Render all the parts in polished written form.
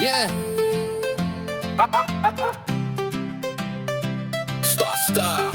Yeah. Star.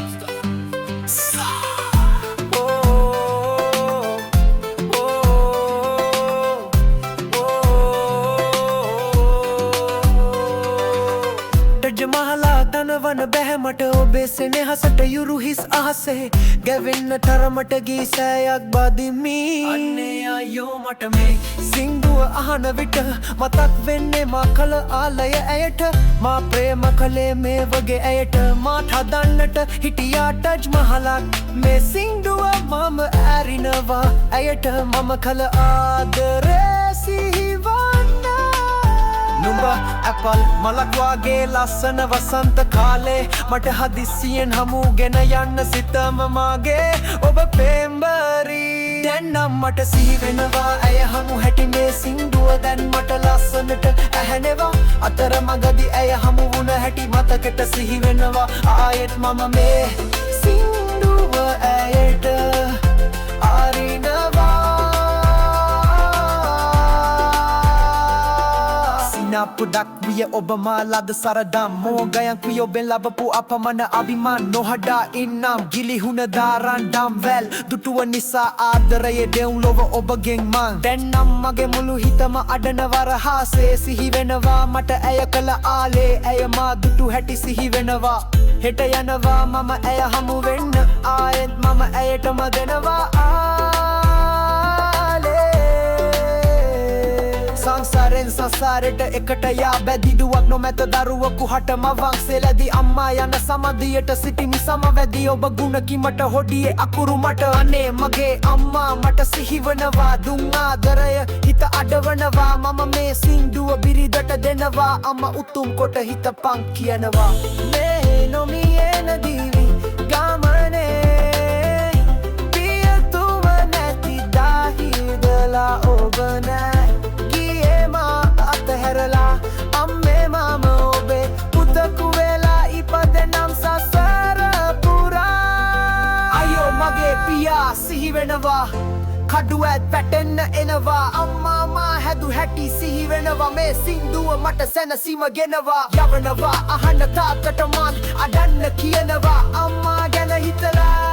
මහලා දනවන බැහැමට ඔබේ සෙනෙහසට යුරු හිස් අහසේ ගැවෙන්න තරමට ගී සෑයක් බදිමී අන්නේ අයෝ මට මේ සිංදුව අහන විට මතක් වෙන්නේ මා කල ආලය ඇයට මා ප්‍රේම කළේ මේ වගේ ඇයට මාත් හදන්නට හිටියා ටජ් මහලක් මේ සිංදුව මම ඇරිනවා ඇයට මම කල ආදරේ සිහිවන්න නුඹ ඇපල් මලක් වගේ ලස්සන වසන්ත කාලේ මට හදිස්සියෙන් හමුගෙන යන්න සිතම මාගේ ඔබ පෙම්බරි දැන් නම් මට සිහි වෙනවා ඇය හමු හැටි මේ සිංදුව දැන් මට ලස්සනට ඇහෙනවා අතර මගදී ඇය හමු වුණ හැටි මතකට සිහි වෙනවා ආයෙත් මම මේ සිංදුව ඇයට අරිනවා පුඩක් විය ඔබ මා ලද සරදම් මෝගයන් කුය ඔබෙන් ලබපු අපමණ අභිමාන නොහඩා ඉන්නම් ගිලිහුණ දාරන්ඩම් වැල් දුටුව නිසා ආදරයේ දෙවුන් ලොව ඔබගෙන් මං දැන් නම් මගේ මුළු හිතම අඩනවර හාසේ සිහි වෙනවා මට ඇය කළ ආලේ ඇය මා දුටු හැටි සිහි වෙනවා හෙට යනවා මම ඇය හමු වෙන්න ආයෙත් මම ඇයටම දෙනවා සංසාරෙන් සසාරෙට එකට යා බැදිදුවක් නොමැත දරුවකු හට මවං සෙලදී අම්මා යන සමදියට සිටිමි සමවැදී ඔබ ගුණකිමට හොඩියේ අකුරු මට අනේ මගේ අම්මා මට සිහිවනවා දුන් ආදරය හිත අඩවනවා මම මේ සිංදුව බිරිඳට දෙනවා අම්මා උතුම් කොට හිතපන් කියනවා මේ නොමියෙන දිවි ගමනේ පියතුම නැති දාහිදලා ඔබ නෑ හැරලා අම්මේ මම ඔබේ පුතකු වෙලා ඉපදෙනම් සසර පුරා අයෝ මගේ පියා සිහි වෙනවා කඩු ඇත් පැටෙන්න එනවා අම්මා මා හැදු හැටි සිහි වෙනවා මේ සිංදුව මට සැනසීම ගෙනවා යවනවා අහන්න තාත්තට මන් අඩන්න කියනවා අම්මා ගැන හිතලා